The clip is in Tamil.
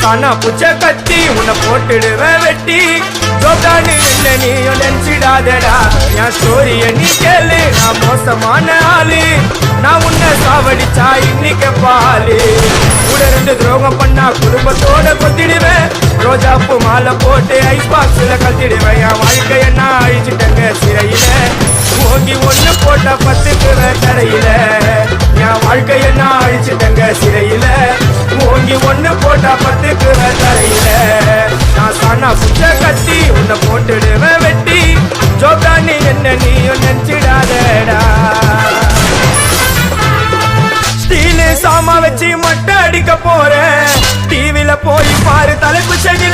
சானா புச்ச கத்தி உன்னை போட்டுடுவேன் வெட்டி ஜோக்கானு என்ன நீயும் நினைச்சிடாதடா என் ஸ்டோரிய நீ கேளு நான் மோசமான ஆளு நான் உன்னை சாவடிச்சா இன்னைக்கு பாலு கூட 2 துரோகம் பண்ணா குடும்பத்தோட கொத்திடுவேன் ரோஜாப்பு மாலை போட்டு ஐஸ் பாக்ஸ்ல கத்திடுவேன் என் வாழ்க்கைய நான் அழிச்சிட்டேங்க சிறையில ஓங்கி 1 போட்டா 10க்கு கடையில என் வாழ்க்கைய நான் அழிச்சிட்டேங்க சிறையில ஓங்கி 1 போட்டா 10க்கு கடையில நான் சானா புச்ச கத்தி உன்னை போட்டுடுவேன் வெட்டி ஜோக்கானி என்ன நீயும் நினைச்சிடாதடா ஸ்டீலு சாமா வச்சு மட்டை அடிக்க போறேன் டிவில போய் பாரு தலைப்பு செடி